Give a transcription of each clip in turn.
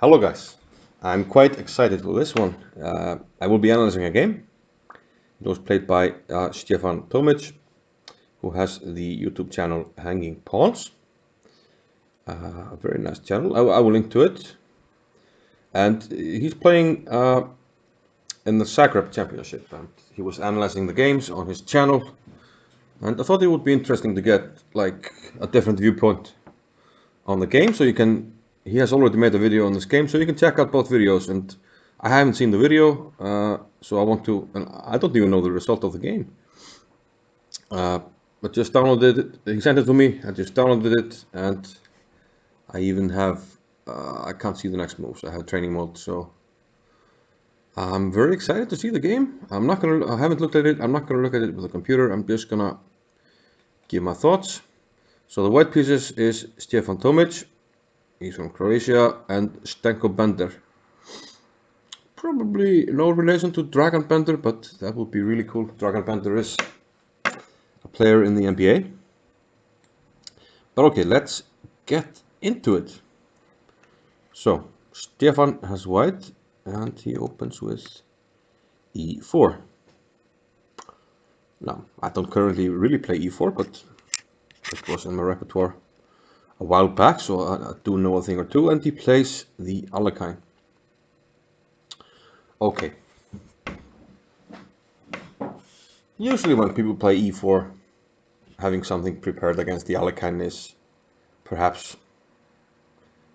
Hello guys, I'm quite excited for this one. I will be analyzing a game. It was played by Stjepan Tomic, who has the YouTube channel Hanging Pawns. A very nice channel. I will link to it. And he's playing in the Zagreb Championship, and he was analyzing the games on his channel. And I thought it would be interesting to get like a different viewpoint on the game, so you can. He has already made a video on this game, so you can check out both videos. And I haven't seen the video, so I want to. And I don't even know the result of the game. But just downloaded it. He sent it to me. I just downloaded it, and I even have. I can't see the next moves. I have training mode, so I'm very excited to see the game. I haven't looked at it. I'm not gonna look at it with a computer. I'm just gonna give my thoughts. So the white pieces is Stjepan Tomic. He's from Croatia, and Stenko Bender. Probably no relation to Dragan Bender, but that would be really cool. Dragan Bender is a player in the NBA. But okay, let's get into it. So, Stjepan has white, and he opens with e4. Now, I don't currently really play e4, but it was in my repertoire a while back, so I do know a thing or two, and he plays the Alekhine. Okay. Usually when people play e4, having something prepared against the Alekhine is perhaps,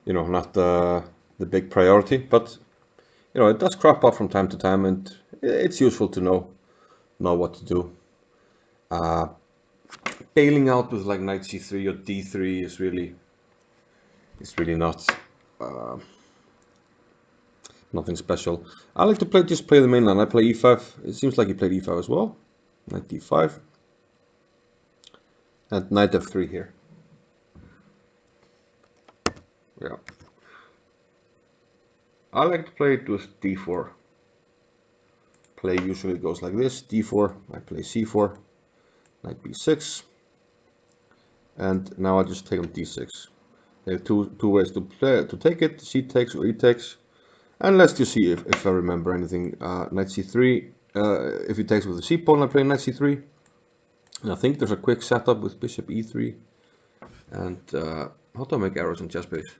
not the big priority, but, it does crop up from time to time, and it's useful to know what to do. Bailing out with like knight c3 or d3 is really not nothing special. I like to just play the main line. I play e5. It seems like he played e5 as well. Knight d5 and knight f3 here. Yeah. I like to play it with d4. Play usually goes like this: d4. I play c4, knight b6, and now I just take on d6. There are two ways to take it: c takes or e takes. And let's just see if I remember anything. Knight c3. If he takes with the c pawn, I play knight c3. And I think there's a quick setup with bishop e3. And how do I make arrows in chess base?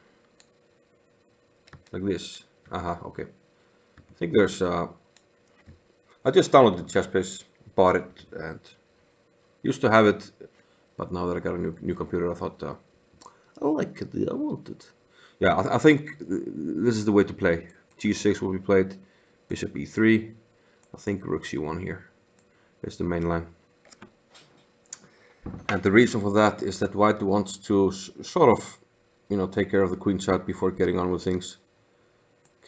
Like this. Okay. I think there's. I just downloaded chess base, bought it, and used to have it. But now that I got a new computer, I thought I like it. I want it. Yeah, I think this is the way to play. g6 will be played, bishop e3. I think rook c1 here is the main line. And the reason for that is that white wants to sort of, take care of the queen side before getting on with things.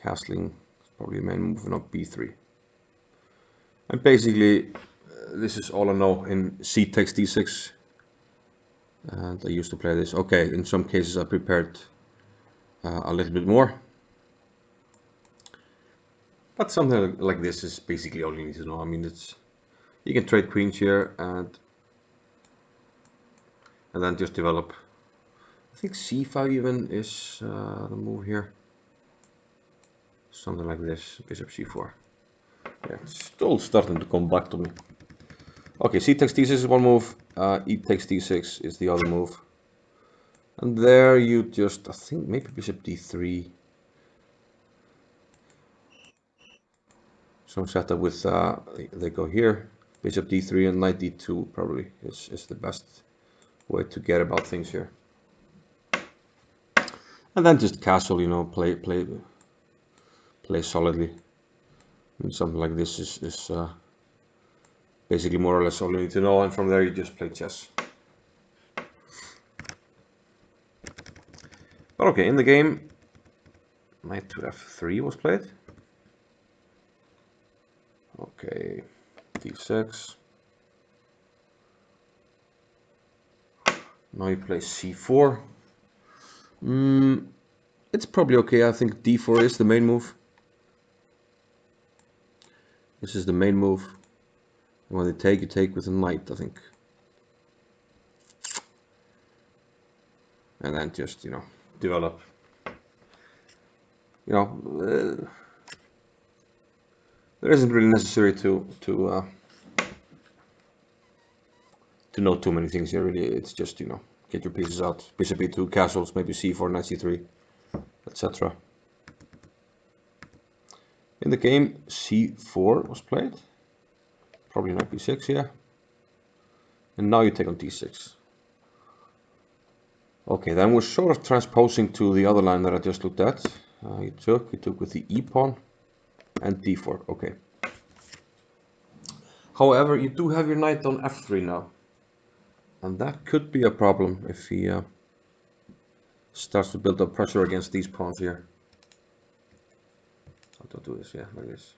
Castling is probably the main move, not b3. And basically, this is all I know in c takes d6. And I used to play this. Okay, in some cases I prepared a little bit more. But something like this is basically all you need to know. I mean, you can trade queens here and then just develop. I think c5 even is the move here. Something like this, bishop c4. Yeah, it's still starting to come back to me. Okay, c takes d6 is one move, e takes d6 is the other move. And there you just, I think maybe bishop d3. Some setup with, they go here, bishop d3 and knight d2 probably is the best way to get about things here. And then just castle, play solidly. And something like this is basically more or less all you need to know, and from there you just play chess. But okay, in the game, knight to f3 was played. Okay, d6. Now you play c4. It's probably okay. I think d4 is the main move. This is the main move. And when they take, you take with a knight, I think. And then just, develop. you know, there isn't really necessary to know too many things here. Really, it's just, you know, get your pieces out. Bishop e2, castles, maybe c4, knight c3, etc. In the game, c4 was played. Probably knight b6, yeah. And now you take on d6. Okay, then we're sort of transposing to the other line that I just looked at. You took with the e pawn and d4. Okay. However, you do have your knight on f3 now. And that could be a problem if he starts to build up pressure against these pawns here. How do I do this? Yeah, like this.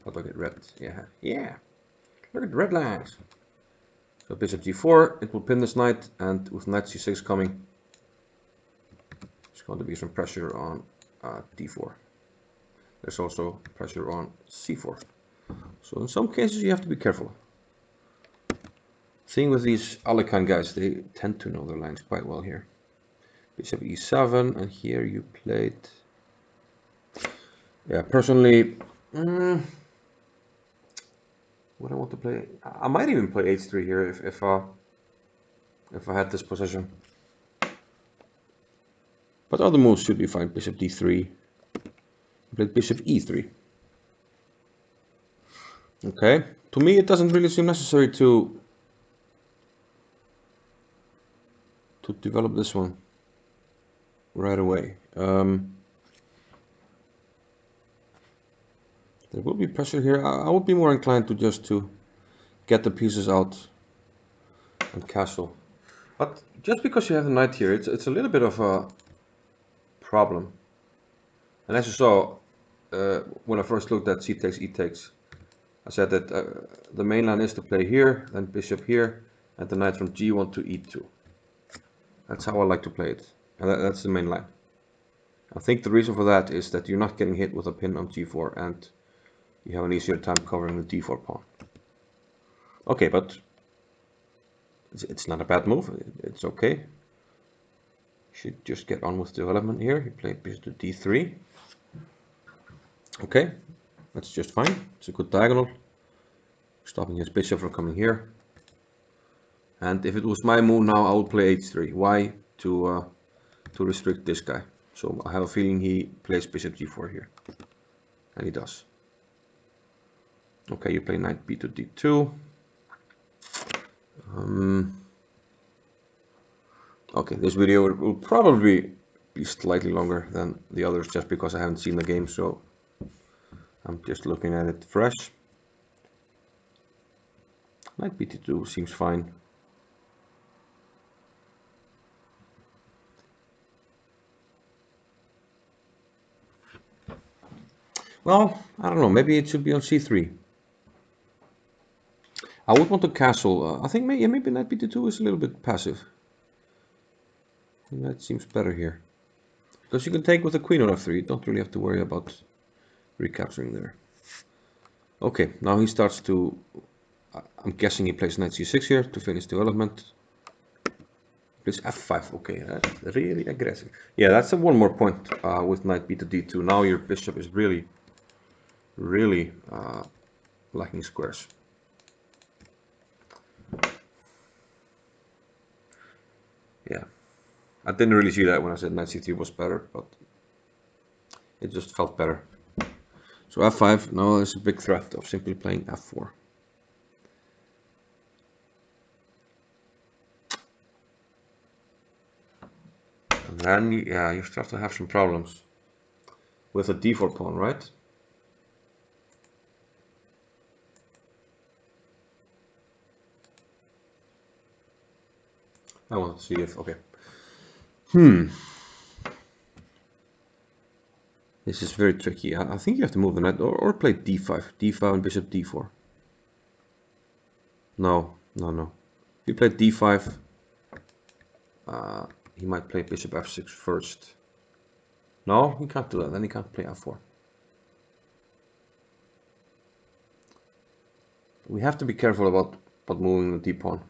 How do I get red? Yeah, yeah. Look at the red lines. So bishop g4, it will pin this knight, and with knight c6 coming, there's going to be some pressure on d4. There's also pressure on c4. So in some cases you have to be careful. Thing with these Alekhine guys, they tend to know their lines quite well here. Bishop e7, and here you played... Yeah, personally, what I want to play... I might even play h3 here if I had this position. But other moves should be fine. Bishop d3. Played bishop e3. Okay. To me, it doesn't really seem necessary to develop this one right away. There will be pressure here. I would be more inclined to just to get the pieces out and castle. But just because you have the knight here, it's a little bit of a problem. And as you saw, when I first looked at c takes, e takes, I said that the main line is to play here, then bishop here, and the knight from g1 to e2. That's how I like to play it, and that's the main line. I think the reason for that is that you're not getting hit with a pin on g4, and you have an easier time covering the d4 pawn. Okay, but it's not a bad move. It's okay. Should just get on with development here. He played bishop to d3. Okay, that's just fine. It's a good diagonal, stopping his bishop from coming here. And if it was my move now, I would play h3. Why? To restrict this guy. So I have a feeling he plays bishop g4 here, and he does. Okay, you play knight b to d2. Okay, this video will probably be slightly longer than the others just because I haven't seen the game, so I'm just looking at it fresh. Knight b to 2 seems fine. Well, I don't know, maybe it should be on c3. I would want to castle. I think maybe knight b to 2 is a little bit passive. That seems better here. Because you can take with the queen on f3, you don't really have to worry about recapturing there. Okay, now he starts to... I'm guessing he plays knight c6 here to finish development. Plays f5, okay, that's really aggressive. Yeah, that's one more point with knight b to d2. Now your bishop is really lacking squares. Yeah, I didn't really see that when I said knight c3 was better, but it just felt better. So f5, now there's a big threat of simply playing f4. And then, yeah, you start to have some problems with a d4 pawn, right? I want to see if, okay. This is very tricky. I think you have to move the knight or play d5. d5 and bishop d4. No. If you play d5, he might play bishop f6 first. No, he can't do that. Then he can't play f4. We have to be careful about moving the d-pawn.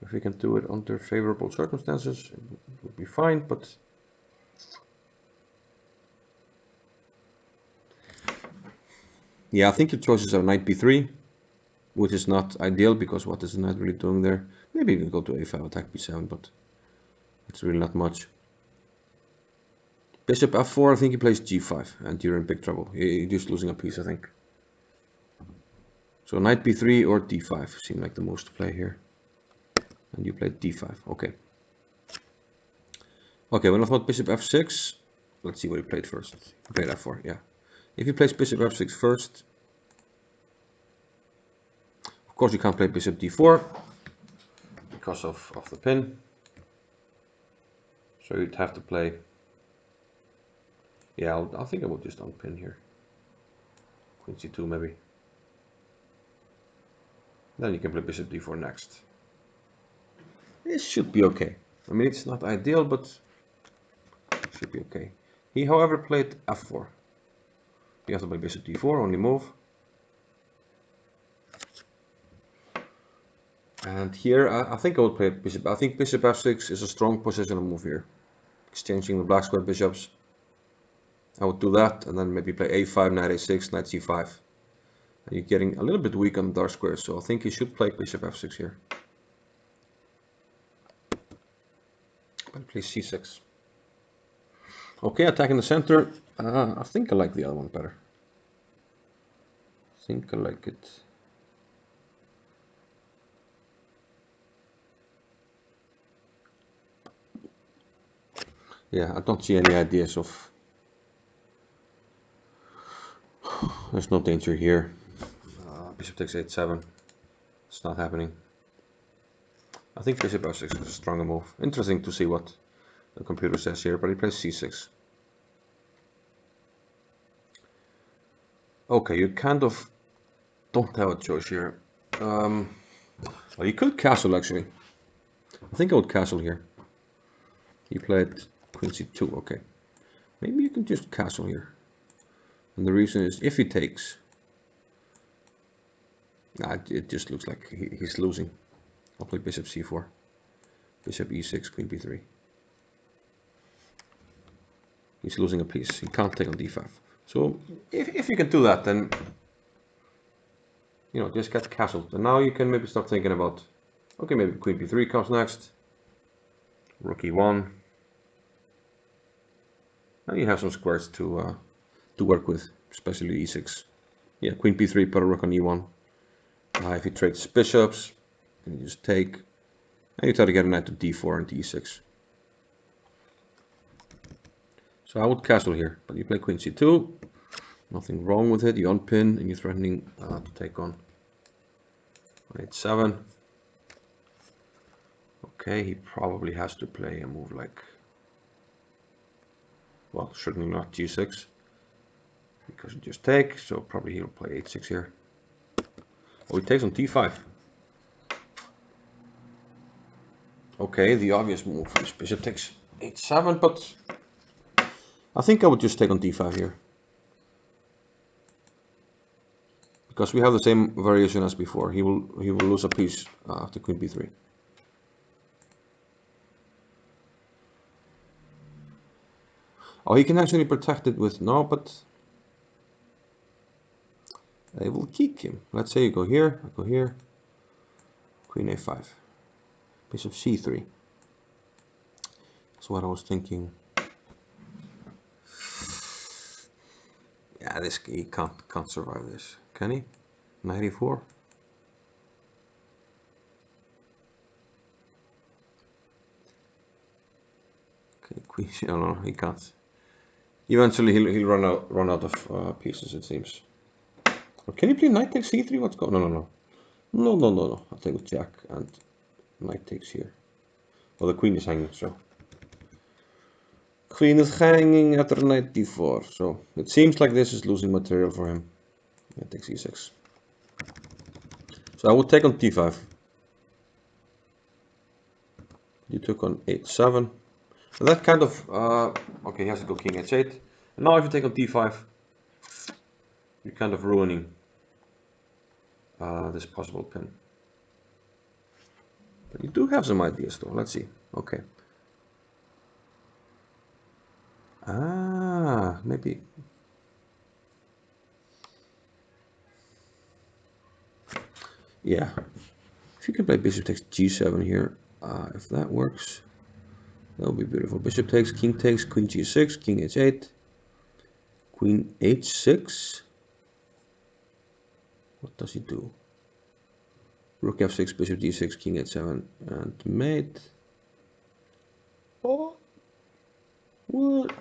If we can do it under favorable circumstances, it would be fine, but Yeah, I think your choices are knight b3, which is not ideal because what is the knight really doing there? Maybe you can go to a5, attack b7, but it's really not much. Bishop f4, I think he plays g5, and you're in big trouble. You're just losing a piece, I think. So knight b3 or d5 seem like the most to play here. And you played d5, okay. Okay, when I thought bishop f6, let's see what he played first. He played f4, yeah. If he plays bishop f6 first, of course you can't play bishop d4 because of the pin. So you'd have to play, yeah, I think I will just unpin here. Queen c2 maybe. Then you can play bishop d4 next. This should be okay. I mean, it's not ideal, but it should be okay. He, however, played f4. You have to play bishop d4, only move. And here, I think I would play bishop. I think bishop f6 is a strong positional move here. Exchanging the black square bishops. I would do that, and then maybe play a5, knight a6, knight c5. And you're getting a little bit weak on the dark squares, so I think you should play bishop f6 here. But play c6. Okay, attacking the center. I think I like the other one better. I think I like it. Yeah, I don't see any ideas of... There's no danger here. Bishop takes h7. It's not happening. I think bishop f6 is a stronger move. Interesting to see what the computer says here, but he plays c6. Okay, you kind of don't have a choice here. Well, you could castle actually. I think I would castle here. He played queen c2, okay. Maybe you can just castle here. And the reason is if he takes... Nah, it just looks like he's losing. I'll play bishop c4. Bishop e6, queen b3. He's losing a piece. He can't take on d5. So if you can do that, then you know, just get castled. And now you can maybe start thinking about, okay, maybe queen b3 comes next. Rook e1. Now you have some squares to work with, especially e6. Yeah, queen b3, put a rook on e1. If he trades bishops, and you just take, and you try to get a knight to d4 and d6. So I would castle here, but you play queen c2. Nothing wrong with it. You unpin, and you're threatening to take on h7. Okay, he probably has to play a move like, well, certainly not g6, because you just take, so probably he'll play h6 here. Oh, he takes on d5. Okay, the obvious move is bishop takes h7, but I think I would just take on d5 here. Because we have the same variation as before. He will lose a piece after queen b3. Oh, he can actually protect it with, no, but they will kick him. Let's say you go here, I go here, queen a5, bishop c3. That's what I was thinking. Yeah, this he can't survive this, can he? Knight e4. Okay, queen. Oh no, he can't. Eventually, he'll run out of pieces. It seems. Or can he play knight takes c3? What's going? No. I'll take with jack and knight takes here. Well, the queen is hanging, so queen is hanging after knight d4. So it seems like this is losing material for him. Knight takes e6. So I would take on d5. You took on h7. And that kind of okay. He has to go king h8. And now if you take on d5, you're kind of ruining this possible pin. But you do have some ideas though. Let's see. Okay. Maybe. Yeah. If you can play bishop takes g7 here, if that works, that would be beautiful. Bishop takes, queen g6, king h8, queen h6. What does he do? Rook f6, bishop d6, king h7, and mate. Oh, what?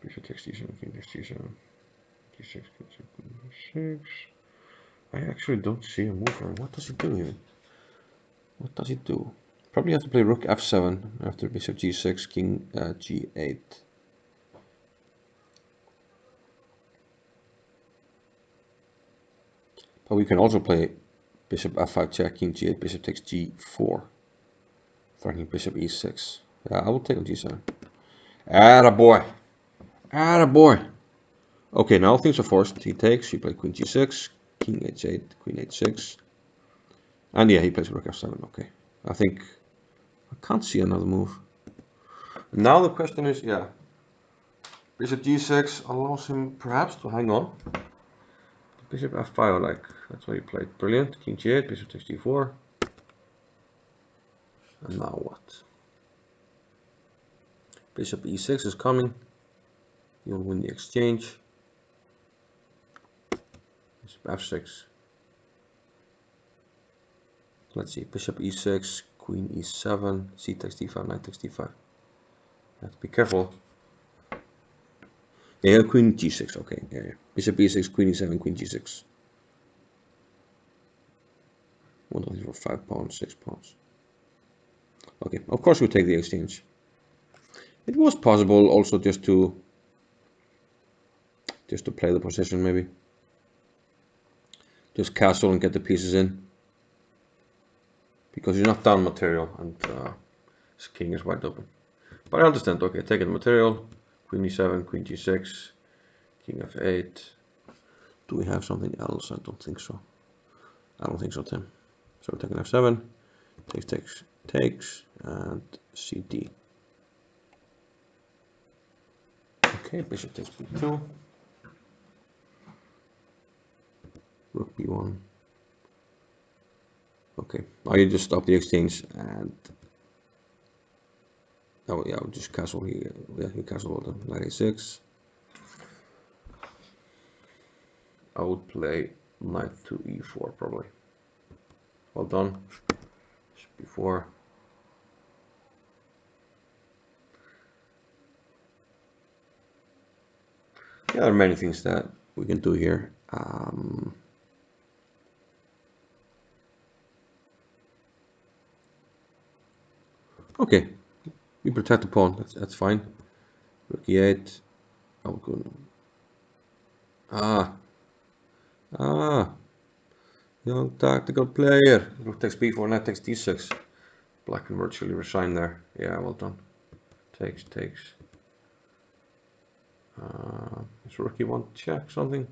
Bishop takes d7, king takes g7, d6, king 6. I actually don't see a mover. What does he do here? What does he do? Probably have to play rook f7 after bishop g6, king g8. But we can also play bishop f5 check, king g8, bishop takes g4, threatening bishop e6. Yeah, I will take on g7. Attaboy! Attaboy! Okay, now things are forced. He takes, he plays queen g6, king h8, queen h6. And yeah, he plays rook f7, okay. I think I can't see another move. Now the question is, yeah, bishop g6 allows him perhaps to hang on. Bishop f5, like, that's what he played. Brilliant. King g8, bishop takes d4. And now what? Bishop e6 is coming. You'll win the exchange. Bishop f6. Let's see. Bishop e6, queen e7, c takes d5, knight takes d5. You have to be careful. Yeah, queen g6. Okay, yeah. Bishop e6, queen e7, queen g6. 1, 2, 3, 4, 5 pawns, 6 pawns. Okay, of course we take the exchange. It was possible also just to play the position maybe. Just castle and get the pieces in. Because you're not down material and his king is wide open. But I understand, okay, taking the material, queen e7, queen g6, king f8. Do we have something else? I don't think so. I don't think so, Tim. So we're taking f7, takes, and cd. Okay, bishop takes b2. Rook b1. Okay, now you just stop the exchange and oh yeah, I'll just castle here. Yeah, you castle all the knight a6. I would play knight to e4 probably. Well done. Before. Yeah, there are many things that we can do here. Okay, we protect the pawn. That's fine. Rook e8. I will go. Young tactical player. Rook takes b4, knight takes d6. Black can virtually resign there. Yeah, well done. Takes. Is rook e1 check something?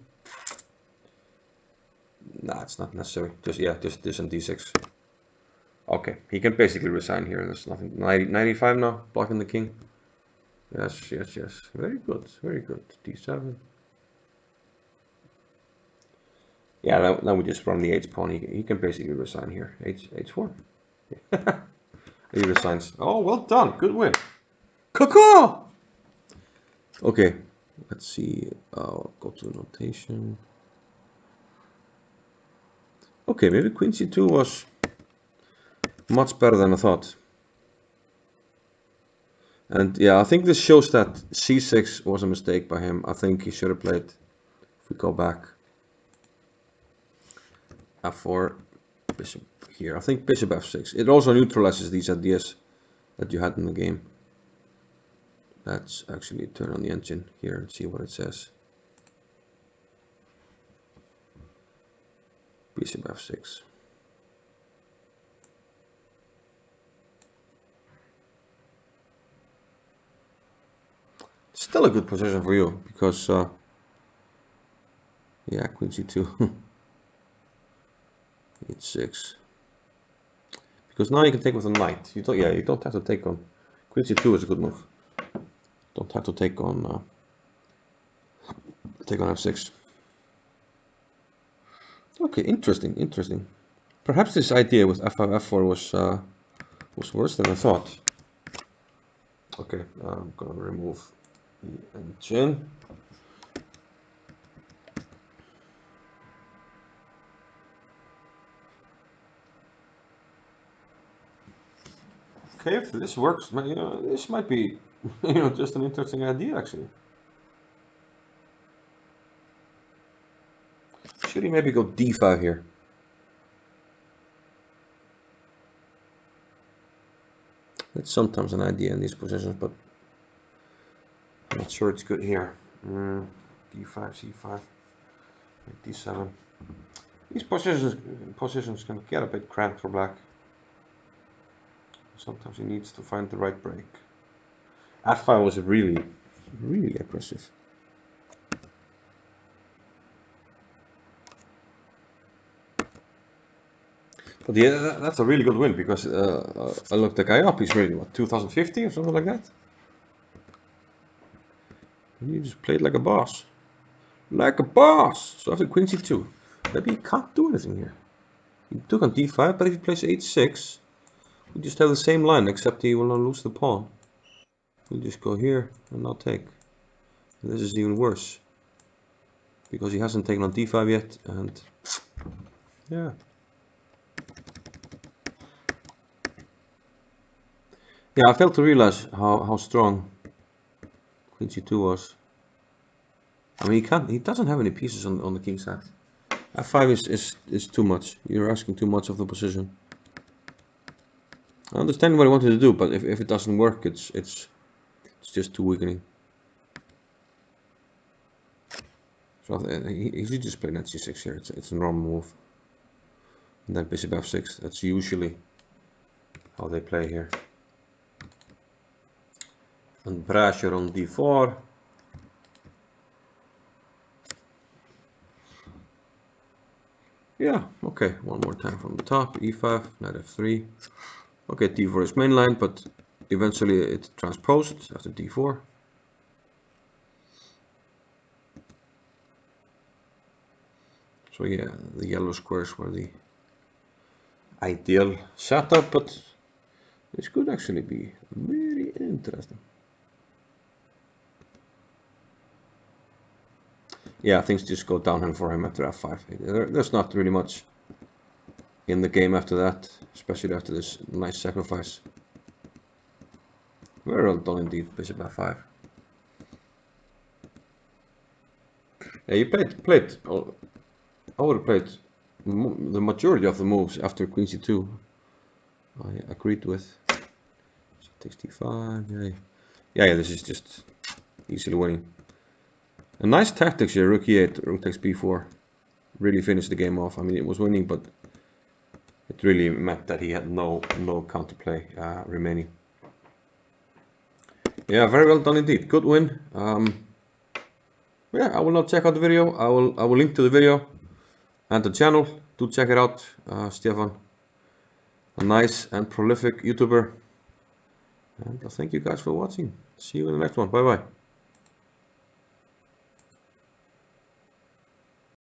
Nah, it's not necessary. Just this and d6. Okay, he can basically resign here. There's nothing. 95 now, blocking the king. Yes. Very good. d7. Yeah, now we just run the h pawn. He can basically resign here. h4. He resigns. Oh, well done. Good win. Caw. Okay, let's see. I'll go to notation. Okay, maybe queen c2 was much better than I thought. And yeah, I think this shows that c6 was a mistake by him. I think he should have played, if we go back, f4, bishop here. I think bishop f6. It also neutralizes these ideas that you had in the game. Let's actually turn on the engine here and see what it says. Bishop f6. Still a good position for you because yeah, queen c2 h6, because now you can take with a knight. You don't have to take on queen c2 is a good move. Don't have to take on f6. Okay, interesting. Perhaps this idea with f5, f4 was worse than I thought. Okay, I'm gonna remove the engine. Okay, if this works, this might be, just an interesting idea actually. Should he maybe go d5 here? That's sometimes an idea in these positions, but I'm not sure it's good here. D5, c5, d7. These positions can get a bit cramped for black. Sometimes he needs to find the right break. f5 was really aggressive. But yeah, that's a really good win because I looked the guy up. He's really what, 2050 or something like that. And he just played like a boss, like a boss. So after queen c2, maybe he can't do anything here. He took on d5, but if he plays h6, we just have the same line, except he will not lose the pawn. We'll just go here and not take. And this is even worse because he hasn't taken on d5 yet, and yeah. Yeah, I failed to realize how strong queen c2 was. I mean, he doesn't have any pieces on the king side. f5 is too much. You're asking too much of the position. I understand what he wanted to do, but if it doesn't work, it's just too weakening. So he should just play knight c6 here. It's a normal move. And then bishop f6. That's usually how they play here. And pressure on d4. Yeah, okay, one more time from the top. e5, knight f3. Okay, d4 is mainline, but eventually it transposed after d4. So yeah, the yellow squares were the ideal setup, but this could actually be very interesting. Yeah, things just go downhill for him after f5. There's not really much in the game after that, especially after this nice sacrifice. Very well done indeed, bishop f5. Yeah, he overplayed the majority of the moves after queen c2. I agreed with. So takes d5. Yeah, this is just easily winning. A nice tactics here, rook e8, rook takes b4. Really finished the game off. I mean, it was winning, but it really meant that he had no counterplay remaining. Yeah, very well done indeed. Good win. Yeah, I will not check out the video. I will link to the video and the channel. Do check it out. Stjepan, a nice and prolific YouTuber. And thank you guys for watching. See you in the next one. Bye bye.